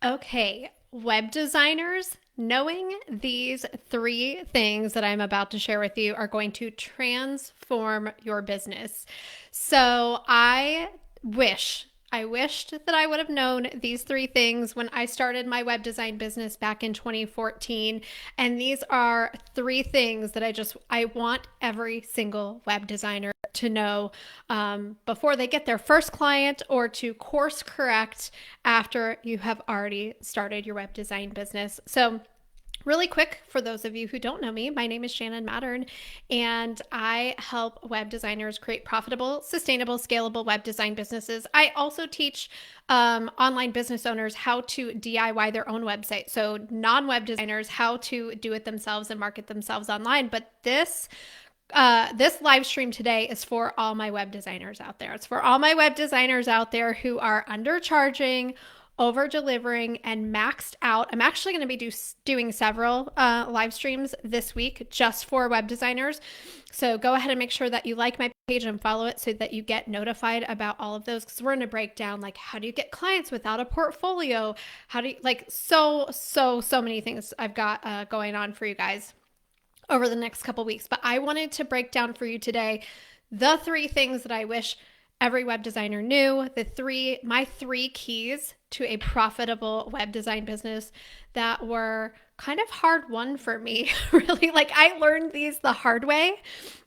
Okay, web designers, knowing these three things that I'm about to share with you are going to transform your business. So I wished that I would have known these three things when I started my web design business back in 2014. And these are three things that I want every single web designer to know before they get their first client or to course correct after you have already started your web design business. So, really quick, for those of you who don't know me, my name is Shannon Mattern, and I help web designers create profitable, sustainable, scalable web design businesses. I also teach online business owners how to DIY their own website. So, non web designers, how to do it themselves and market themselves online. But this live stream today is for all my web designers out there. It's for all my web designers out there who are undercharging, over delivering, and maxed out. I'm actually going to be doing several live streams this week just for web designers. So go ahead and make sure that you like my page and follow it so that you get notified about all of those, because we're going to break down like how do you get clients without a portfolio? How do you so many things I've got going on for you guys over the next couple weeks. But I wanted to break down for you today the three things that I wish every web designer knew, my three keys to a profitable web design business that were kind of hard won for me, really. Like I learned these the hard way.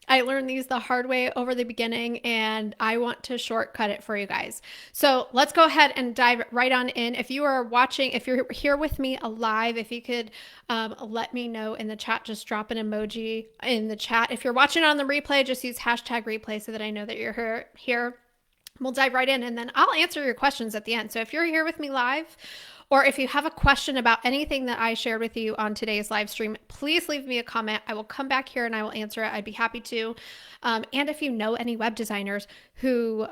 Over the beginning, and I want to shortcut it for you guys. So let's go ahead and dive right on in. If you are watching, if you're here with me live, if you could let me know in the chat, just drop an emoji in the chat. If you're watching on the replay, just use hashtag replay so that I know that you're here. We'll dive right in, and then I'll answer your questions at the end. So if you're here with me live, or if you have a question about anything that I shared with you on today's live stream, please leave me a comment. I will come back here and I will answer it. I'd be happy to. And if you know any web designers who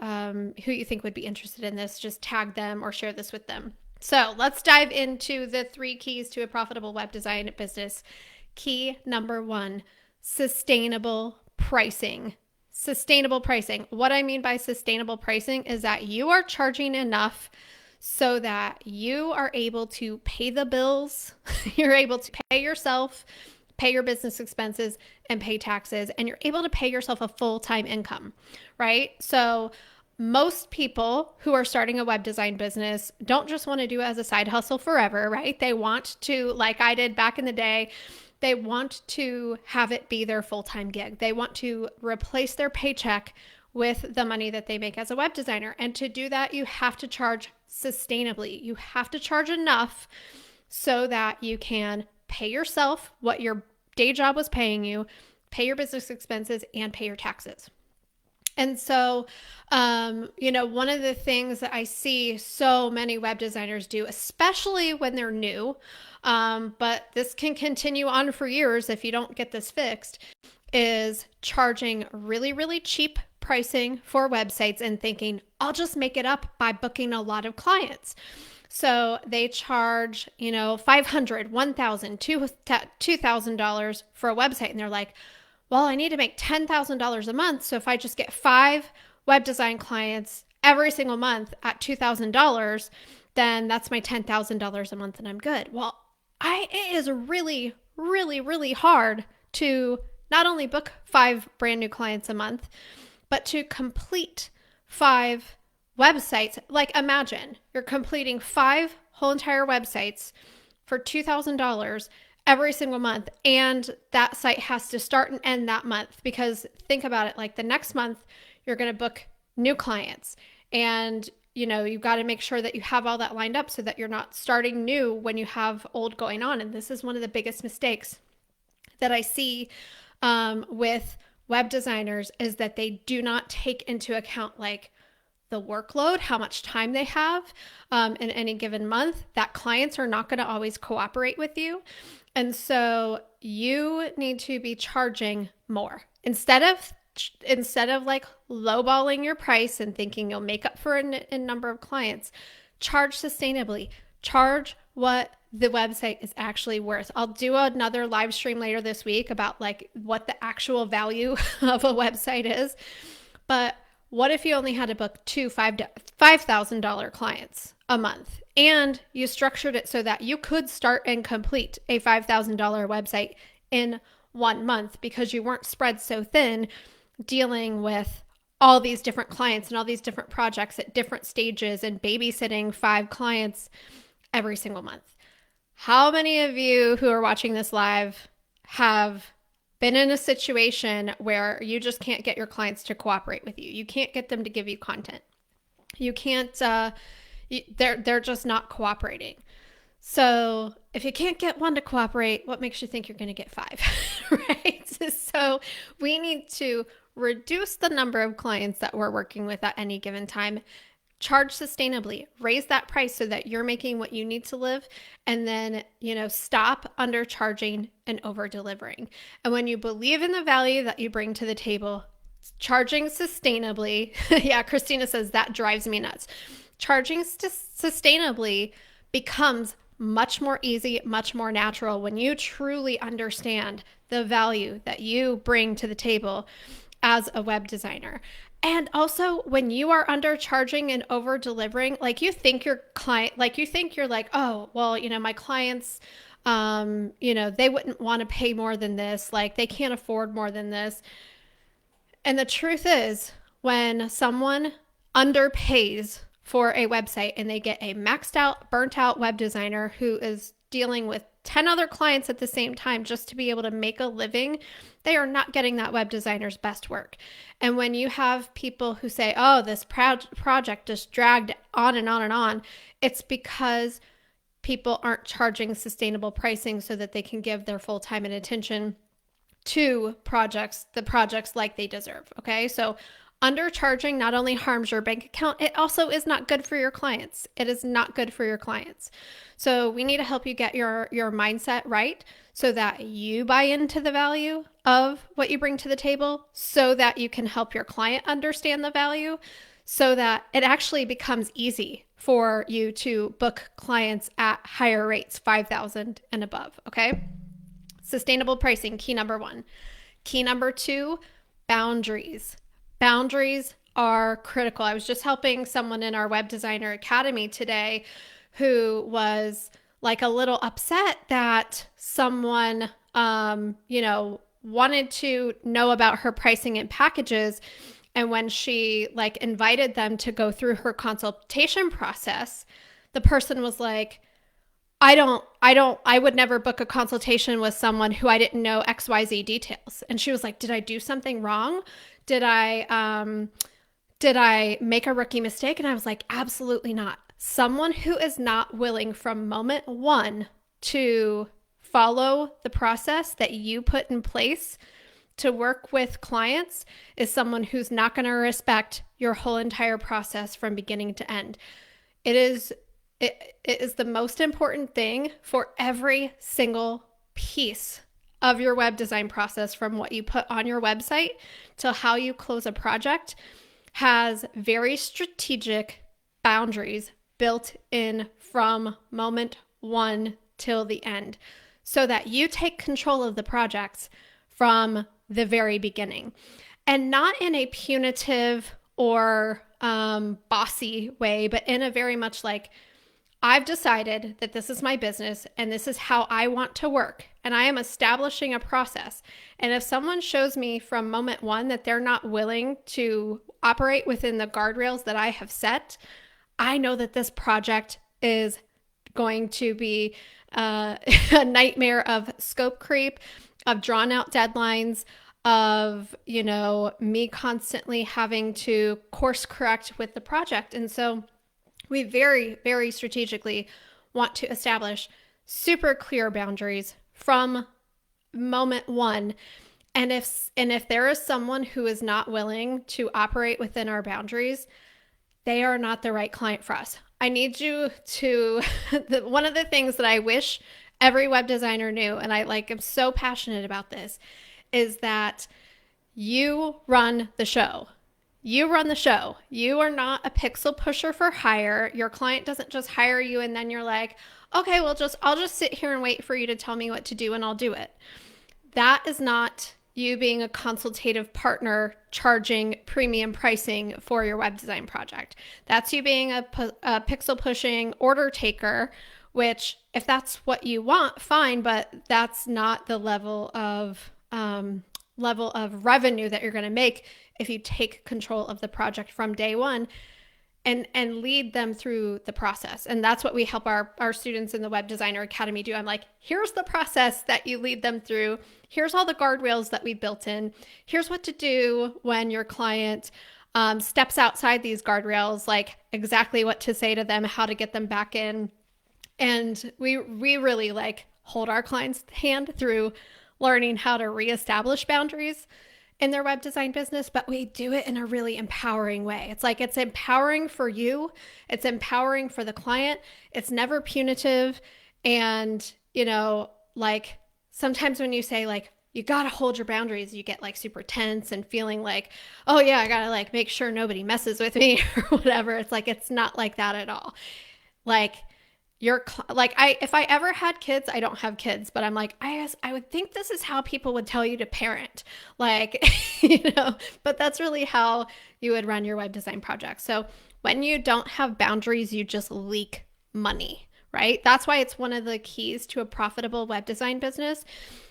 you think would be interested in this, just tag them or share this with them. So let's dive into the three keys to a profitable web design business. Key number one, sustainable pricing. Sustainable pricing. What I mean by sustainable pricing is that you are charging enough so that you are able to pay the bills, you're able to pay yourself, pay your business expenses, and pay taxes, and you're able to pay yourself a full-time income, right? So most people who are starting a web design business don't just want to do it as a side hustle forever, right? They want to, like I did back in the day, they want to have it be their full-time gig. They want to replace their paycheck with the money that they make as a web designer. And to do that, you have to charge sustainably. You have to charge enough so that you can pay yourself what your day job was paying you, pay your business expenses, and pay your taxes. And so, one of the things that I see so many web designers do, especially when they're new, but this can continue on for years if you don't get this fixed, is charging really, really cheap pricing for websites and thinking, I'll just make it up by booking a lot of clients. So they charge, $500, $1,000, $2,000 for a website. And they're like, well, I need to make $10,000 a month. So if I just get 5 web design clients every single month at $2,000, then that's my $10,000 a month and I'm good. Well, it is really, really, really hard to not only book 5 brand new clients a month, but to complete 5 websites. Like imagine you're completing 5 whole entire websites for $2,000 every single month, and that site has to start and end that month, because think about it, like the next month you're going to book new clients, and you've got to make sure that you have all that lined up so that you're not starting new when you have old going on. And this is one of the biggest mistakes that I see with web designers, is that they do not take into account like the workload, how much time they have in any given month, that clients are not going to always cooperate with you. And so you need to be charging more instead of like lowballing your price and thinking you'll make up for a number of clients. Charge sustainably. Charge what the website is actually worth. I'll do another live stream later this week about like what the actual value of a website is. But What if you only had to book two $5,000 clients a month, and you structured it so that you could start and complete a $5,000 website in 1 month because you weren't spread so thin dealing with all these different clients and all these different projects at different stages and babysitting 5 clients every single month? How many of you who are watching this live have been in a situation where you just can't get your clients to cooperate with you? You can't get them to give you content. You can't, they're just not cooperating. So if you can't get one to cooperate, what makes you think you're going to get 5, right? So we need to reduce the number of clients that we're working with at any given time. Charge sustainably, raise that price so that you're making what you need to live, and then, stop undercharging and over delivering. And when you believe in the value that you bring to the table, charging sustainably, yeah, Christina says that drives me nuts. Charging sustainably becomes much more easy, much more natural when you truly understand the value that you bring to the table as a web designer. And also, when you are undercharging and over delivering, like you think your client, you're like, oh, well, my clients, they wouldn't want to pay more than this. Like they can't afford more than this. And the truth is, when someone underpays for a website and they get a maxed out, burnt out web designer who is dealing with 10 other clients at the same time just to be able to make a living, they are not getting that web designer's best work. And when you have people who say, oh, this project just dragged on and on and on, it's because people aren't charging sustainable pricing so that they can give their full time and attention to the projects like they deserve. Okay. So undercharging not only harms your bank account, it also is not good for your clients. It is not good for your clients. So we need to help you get your mindset right so that you buy into the value of what you bring to the table, so that you can help your client understand the value, so that it actually becomes easy for you to book clients at higher rates, 5,000 and above. Okay. Sustainable pricing, key number 1. Key number 2, boundaries. Boundaries are critical. I was just helping someone in our Web Designer Academy today who was like a little upset that someone, wanted to know about her pricing and packages. And when she invited them to go through her consultation process, the person was like, I would never book a consultation with someone who I didn't know XYZ details. And she was like, did I do something wrong? Did I make a rookie mistake? And I was like, absolutely not. Someone who is not willing from moment one to follow the process that you put in place to work with clients is someone who's not going to respect your whole entire process from beginning to end. It is the most important thing for every single piece of your web design process, from what you put on your website to how you close a project, has very strategic boundaries built in from moment one till the end, so that you take control of the projects from the very beginning, and not in a punitive or bossy way, but in a very much like, I've decided that this is my business and this is how I want to work, and I am establishing a process. And if someone shows me from moment one that they're not willing to operate within the guardrails that I have set, I know that this project is going to be a nightmare of scope creep, of drawn out deadlines, of, me constantly having to course correct with the project. And so we very, very strategically want to establish super clear boundaries from moment one. And if there is someone who is not willing to operate within our boundaries, they are not the right client for us. I need you to, one of the things that I wish every web designer knew, and I am so passionate about this, is that you run the show. You run the show. You are not a pixel pusher for hire. Your client doesn't just hire you and then you're like, okay, well, I'll just sit here and wait for you to tell me what to do and I'll do it. That is not you being a consultative partner charging premium pricing for your web design project. That's you being a pixel pushing order taker, which if that's what you want, fine, but that's not the level of revenue that you're going to make if you take control of the project from day one and lead them through the process. And that's what we help our students in the Web Designer Academy do. I'm like, here's the process that you lead them through. Here's all the guardrails that we built in. Here's what to do when your client steps outside these guardrails, like exactly what to say to them, how to get them back in. And we really like hold our clients' hand through learning how to reestablish boundaries in their web design business, but we do it in a really empowering way. It's like, it's empowering for you. It's empowering for the client. It's never punitive. And, you know, like sometimes when you say like, you got to hold your boundaries, you get like super tense and feeling like, oh yeah, I got to like make sure nobody messes with me or whatever. It's like, it's not like that at all. Like, if I ever had kids, I don't have kids, but I'm like, I would think this is how people would tell you to parent, like, you know, but that's really how you would run your web design project. So when you don't have boundaries, you just leak money, right? That's why it's one of the keys to a profitable web design business.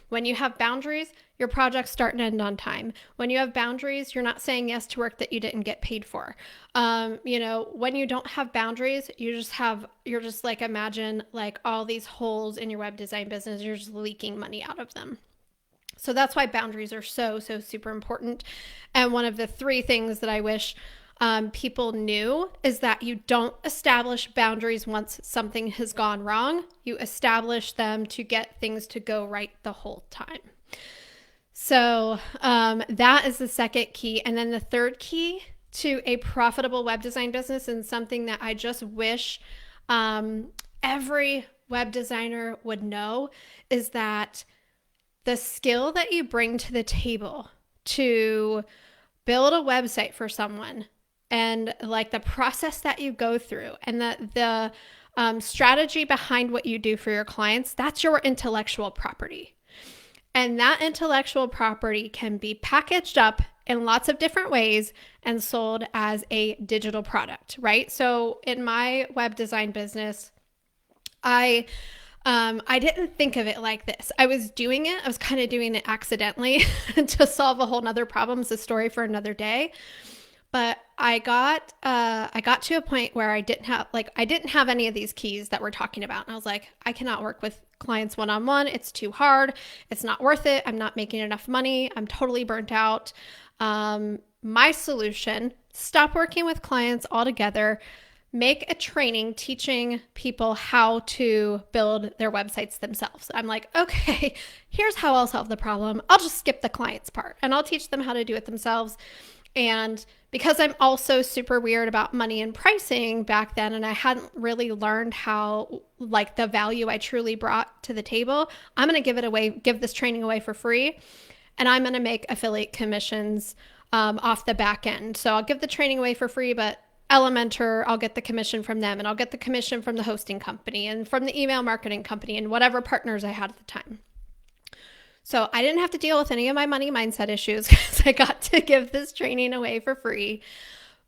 When you have boundaries, your projects start and end on time. When you have boundaries, you're not saying yes to work that you didn't get paid for. You know, when you don't have boundaries, you're just like, imagine like all these holes in your web design business, you're just leaking money out of them. So that's why boundaries are so super important. And one of the 3 things that I wish people knew is that you don't establish boundaries once something has gone wrong. You establish them to get things to go right the whole time. So that is the second key. And then the third key to a profitable web design business, and something that I just wish every web designer would know, is that the skill that you bring to the table to build a website for someone, and like the process that you go through, and the strategy behind what you do for your clients, that's your intellectual property. And that intellectual property can be packaged up in lots of different ways and sold as a digital product, right? So in my web design business, I didn't think of it like this. I was kind of doing it accidentally to solve a whole nother problem. It's a story for another day. But I got to a point where I didn't have any of these keys that we're talking about. And I was like, I cannot work with clients one-on-one. It's too hard. It's not worth it. I'm not making enough money. I'm totally burnt out. My solution: stop working with clients altogether. Make a training teaching people how to build their websites themselves. I'm like, okay, here's how I'll solve the problem. I'll just skip the client's part and I'll teach them how to do it themselves. And because I'm also super weird about money and pricing back then, and I hadn't really learned how, like, the value I truly brought to the table, I'm going to give this training away for free. And I'm going to make affiliate commissions off the back end. So I'll give the training away for free, but Elementor, I'll get the commission from them, and I'll get the commission from the hosting company and from the email marketing company and whatever partners I had at the time. So I didn't have to deal with any of my money mindset issues because I got to give this training away for free.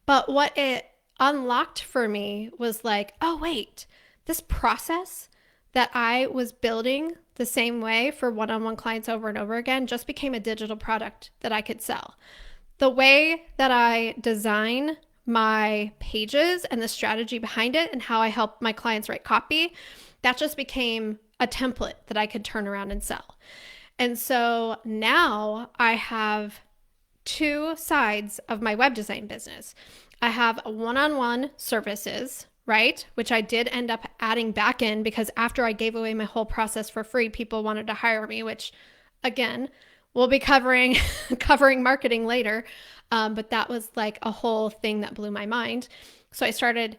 But what it unlocked for me was like, oh, wait, this process that I was building the same way for one-on-one clients over and over again just became a digital product that I could sell. The way that I design my pages and the strategy behind it and how I help my clients write copy, that just became a template that I could turn around and sell. And so now I have 2 sides of my web design business. I have one-on-one services, right? Which I did end up adding back in because after I gave away my whole process for free, people wanted to hire me, which again, we'll be covering marketing later. But that was like a whole thing that blew my mind. So I started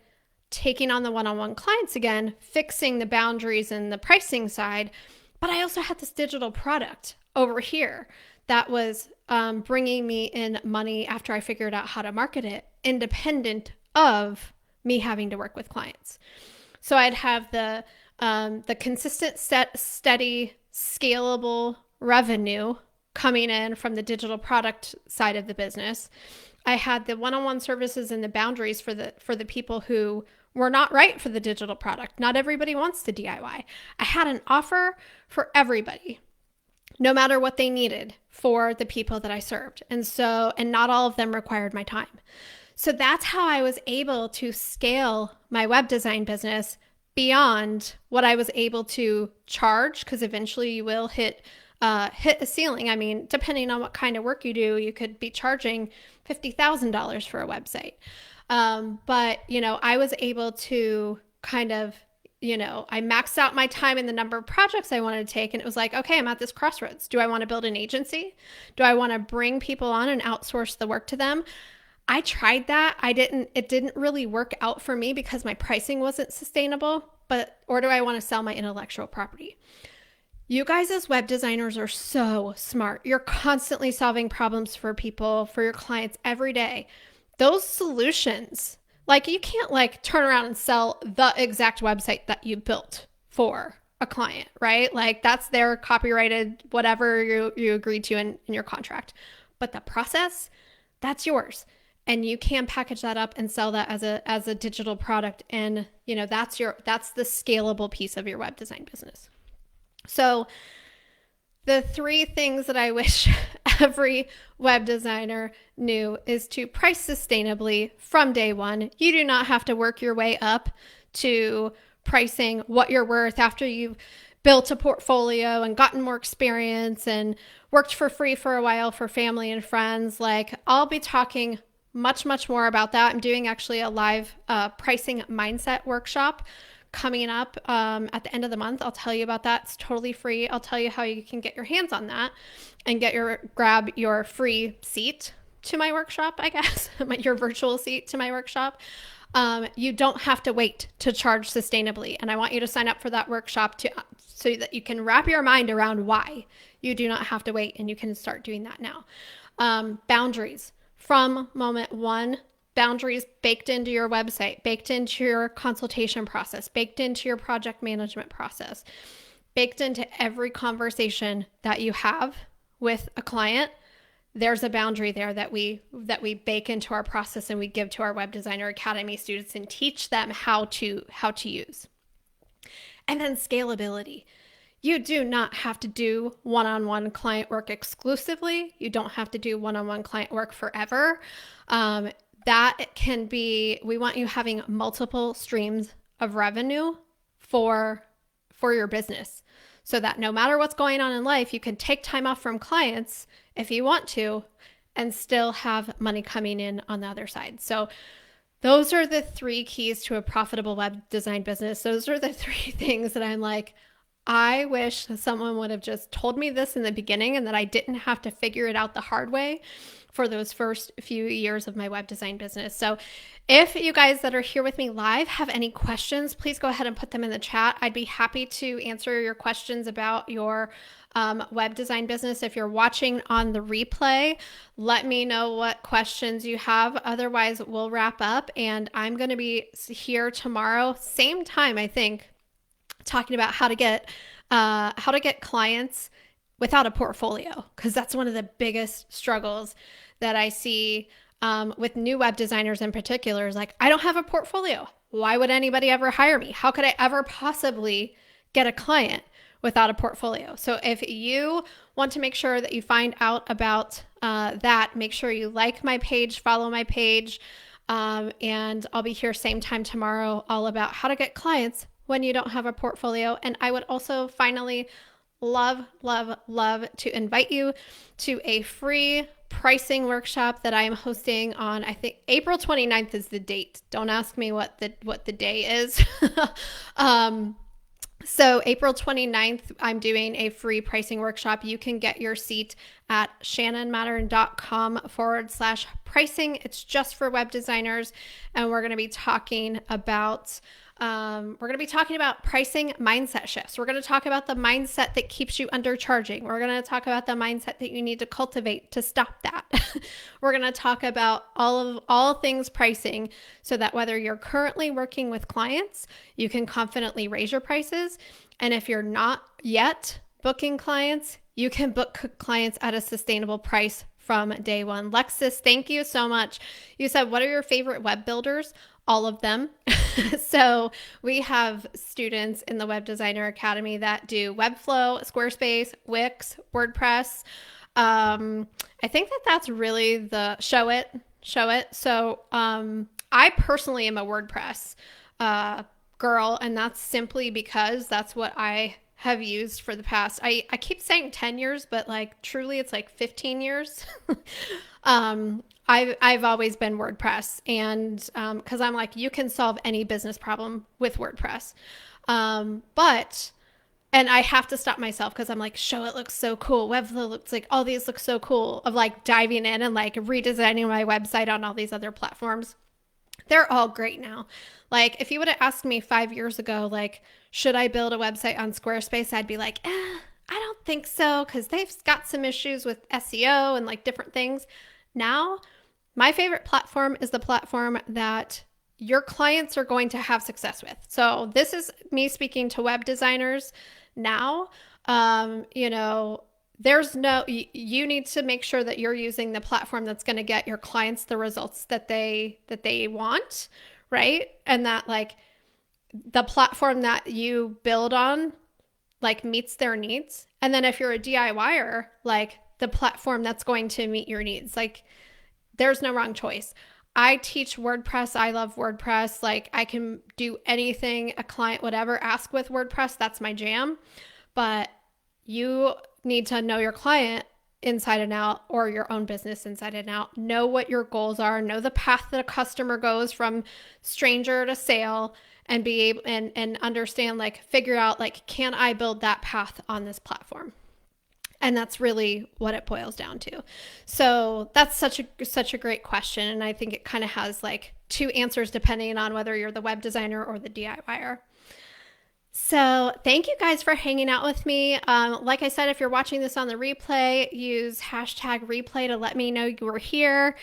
taking on the one-on-one clients again, fixing the boundaries and the pricing side. But I also had this digital product over here that was bringing me in money after I figured out how to market it, independent of me having to work with clients. So I'd have the consistent, steady, scalable revenue coming in from the digital product side of the business. I had the one-on-one services and the boundaries for the people who were not right for the digital product. Not everybody wants to DIY. I had an offer for everybody, no matter what they needed for the people that I served. And not all of them required my time. So that's how I was able to scale my web design business beyond what I was able to charge, because eventually you will hit a ceiling. I mean, depending on what kind of work you do, you could be charging $50,000 for a website. But, I was able to kind of, I maxed out my time and the number of projects I wanted to take. And it was like, okay, I'm at this crossroads. Do I want to build an agency? Do I want to bring people on and outsource the work to them? I tried that. It didn't really work out for me because my pricing wasn't sustainable, or do I want to sell my intellectual property? You guys as web designers are so smart. You're constantly solving problems for people, for your clients every day. Those solutions, you can't turn around and sell the exact website that you built for a client, right? That's their copyrighted, whatever you agreed to in your contract. But the process, that's yours. And you can package that up and sell that as a digital product. And, that's the scalable piece of your web design business. So the 3 things that I wish every web designer knew is to price sustainably from day one. You do not have to work your way up to pricing what you're worth after you've built a portfolio and gotten more experience and worked for free for a while for family and friends. I'll be talking much, much more about that. I'm doing actually a live pricing mindset workshop coming up at the end of the month. I'll tell you about that. It's totally free. I'll tell you how you can get your hands on that and grab your free seat to my workshop, I guess, your virtual seat to my workshop. You don't have to wait to charge sustainably. And I want you to sign up for that workshop so that you can wrap your mind around why you do not have to wait, and you can start doing that now. Boundaries from moment one. Boundaries baked into your website, baked into your consultation process, baked into your project management process, baked into every conversation that you have with a client. There's a boundary there that we bake into our process and we give to our Web Designer Academy students and teach them how to use. And then scalability. You do not have to do one-on-one client work exclusively. You don't have to do one-on-one client work forever. That can be, we want you having multiple streams of revenue for your business, so that no matter what's going on in life, you can take time off from clients if you want to and still have money coming in on the other side. So those are the 3 keys to a profitable web design business. Those are the 3 things that I'm like, I wish someone would have just told me this in the beginning and that I didn't have to figure it out the hard way for those first few years of my web design business. So if you guys that are here with me live have any questions, please go ahead and put them in the chat. I'd be happy to answer your questions about your web design business. If you're watching on the replay, let me know what questions you have. Otherwise, we'll wrap up, and I'm going to be here tomorrow, same time, I think, talking about how to get clients without a portfolio, because that's one of the biggest struggles that I see with new web designers in particular. Is I don't have a portfolio. Why would anybody ever hire me? How could I ever possibly get a client without a portfolio? So if you want to make sure that you find out about that, make sure you like my page, follow my page, and I'll be here same time tomorrow, all about how to get clients when you don't have a portfolio. And I would also finally love to invite you to a free pricing workshop that I am hosting on, I think April 29th is the date. Don't ask me what the day is. So April 29th, I'm doing a free pricing workshop. You can get your seat at shannonmattern.com/pricing. It's just for web designers. And we're going to be talking about pricing mindset shifts. We're going to talk about the mindset that keeps you undercharging. We're going to talk about the mindset that you need to cultivate to stop that. We're going to talk about all things pricing, so that whether you're currently working with clients, you can confidently raise your prices. And if you're not yet, booking clients, you can book clients at a sustainable price from day one. Lexus, thank you so much. You said, what are your favorite web builders? All of them. So we have students in the Web Designer Academy that do Webflow, Squarespace, Wix, WordPress. I think that that's really the show it. So I personally am a WordPress girl, and that's simply because that's what I have used for the past, I keep saying 10 years, but like truly it's like 15 years. I've always been WordPress, and because I'm like, you can solve any business problem with WordPress. But and I have to stop myself because I'm like, show it looks so cool. Webflow looks like all these look so cool, of like diving in and like redesigning my website on all these other platforms. They're all great now. Like if you would have asked me 5 years ago, like, should I build a website on Squarespace? I'd be like, I don't think so, because they've got some issues with SEO and like different things. Now, my favorite platform is the platform that your clients are going to have success with. So this is me speaking to web designers now. There's no, you need to make sure that you're using the platform that's going to get your clients the results that they want, right? And that like the platform that you build on like meets their needs. And then if you're a DIYer, like the platform that's going to meet your needs. Like there's no wrong choice. I teach WordPress. I love WordPress. Like I can do anything a client would ever ask with WordPress. That's my jam. But you need to know your client inside and out, or your own business inside and out. Know what your goals are. Know the path that a customer goes from stranger to sale, and be able and understand, like figure out like, can I build that path on this platform? And that's really what it boils down to. So that's such a great question. And I think it kind of has like two answers depending on whether you're the web designer or the DIYer. So thank you guys for hanging out with me. Like I said, if you're watching this on the replay, use hashtag replay to let me know you were here.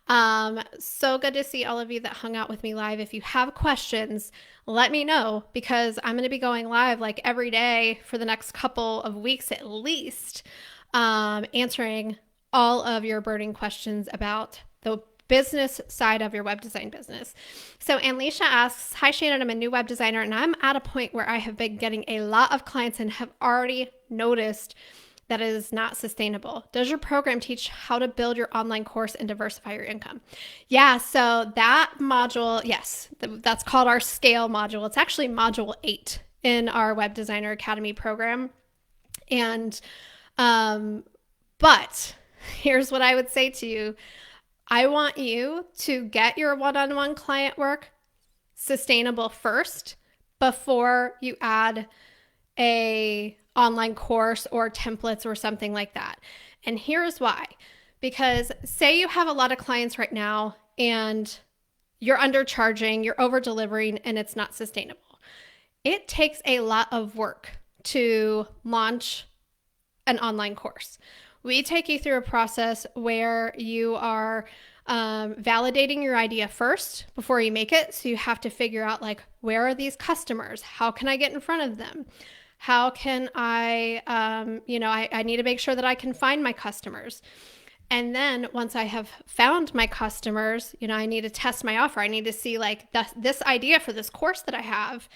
So good to see all of you that hung out with me live. If you have questions, let me know, because I'm going to be going live like every day for the next couple of weeks at least, answering all of your burning questions about the business side of your web design business. So Anlisha asks, hi Shannon, I'm a new web designer and I'm at a point where I have been getting a lot of clients and have already noticed that it is not sustainable. Does your program teach how to build your online course and diversify your income? Yeah, so that module, yes, that's called our scale module. It's actually module 8 in our Web Designer Academy program. And, but here's what I would say to you. I want you to get your one-on-one client work sustainable first before you add a online course or templates or something like that. And here's why. Because say you have a lot of clients right now and you're undercharging, you're over-delivering, and it's not sustainable. It takes a lot of work to launch an online course. We take you through a process where you are validating your idea first before you make it. So you have to figure out like, where are these customers? How can I get in front of them? How can I need to make sure that I can find my customers. And then once I have found my customers, I need to test my offer. I need to see like this idea for this course that I have.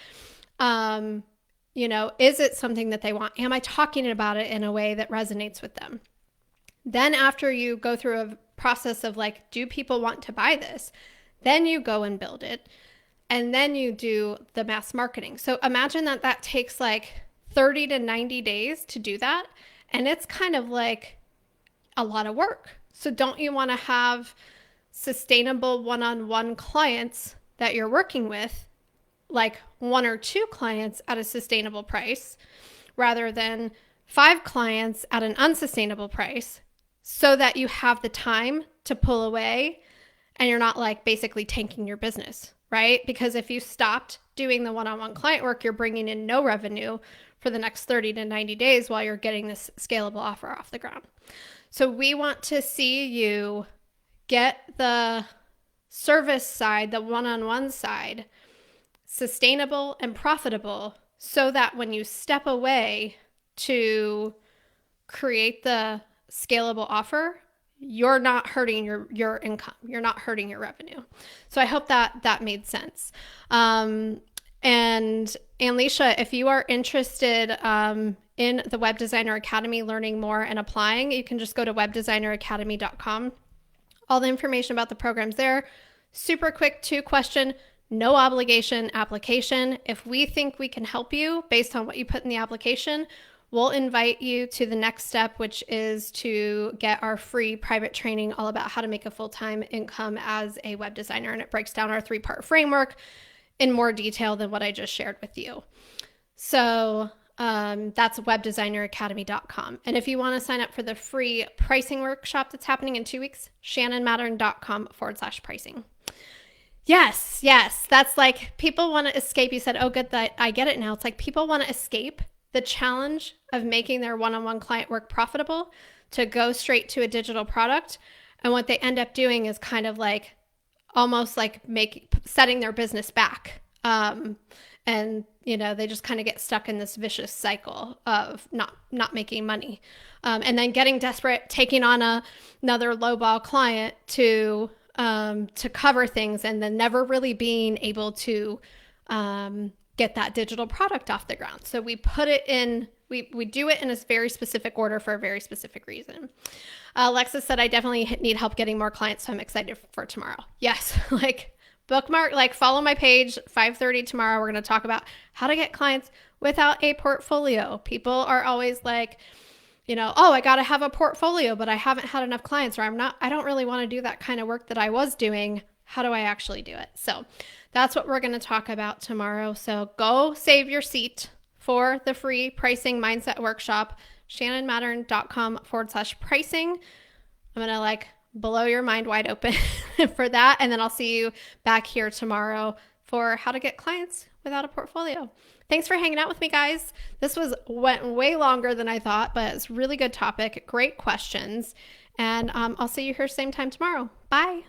Is it something that they want? Am I talking about it in a way that resonates with them? Then after you go through a process of like, do people want to buy this? Then you go and build it. And then you do the mass marketing. So imagine that takes like 30 to 90 days to do that. And it's kind of like a lot of work. So don't you want to have sustainable one-on-one clients that you're working with, like 1 or 2 clients at a sustainable price, rather than 5 clients at an unsustainable price, so that you have the time to pull away and you're not like basically tanking your business, right? Because if you stopped doing the one-on-one client work, you're bringing in no revenue for the next 30 to 90 days while you're getting this scalable offer off the ground. So we want to see you get the service side, the one-on-one side, sustainable and profitable, so that when you step away to create the scalable offer, you're not hurting your income. You're not hurting your revenue. So I hope that made sense. And Alicia, if you are interested in the Web Designer Academy, learning more and applying, you can just go to webdesigneracademy.com. All the information about the programs there. Super quick 2-question, no obligation application. If we think we can help you based on what you put in the application, we'll invite you to the next step, which is to get our free private training all about how to make a full-time income as a web designer. And it breaks down our 3-part framework in more detail than what I just shared with you. So that's webdesigneracademy.com. And if you want to sign up for the free pricing workshop that's happening in 2 weeks, shannonmattern.com/pricing. Yes. That's like, people want to escape. You said, oh, good, that I get it now. It's like people want to escape the challenge of making their one-on-one client work profitable to go straight to a digital product. And what they end up doing is kind of like almost like setting their business back. And, they just kind of get stuck in this vicious cycle of not making money. And then getting desperate, taking on another lowball client to cover things, and then never really being able to get that digital product off the ground. So we put it in, we do it in a very specific order for a very specific reason. Alexis said, I definitely need help getting more clients, so I'm excited for tomorrow. Yes, bookmark, follow my page, 5:30 tomorrow. We're going to talk about how to get clients without a portfolio. People are always like, oh, I got to have a portfolio, but I haven't had enough clients, or I don't really want to do that kind of work that I was doing. How do I actually do it? So that's what we're going to talk about tomorrow. So go save your seat for the free pricing mindset workshop, shannonmattern.com/pricing. I'm going to blow your mind wide open for that. And then I'll see you back here tomorrow for how to get clients without a portfolio. Thanks for hanging out with me, guys. This went way longer than I thought, but it's a really good topic. Great questions. And I'll see you here same time tomorrow. Bye.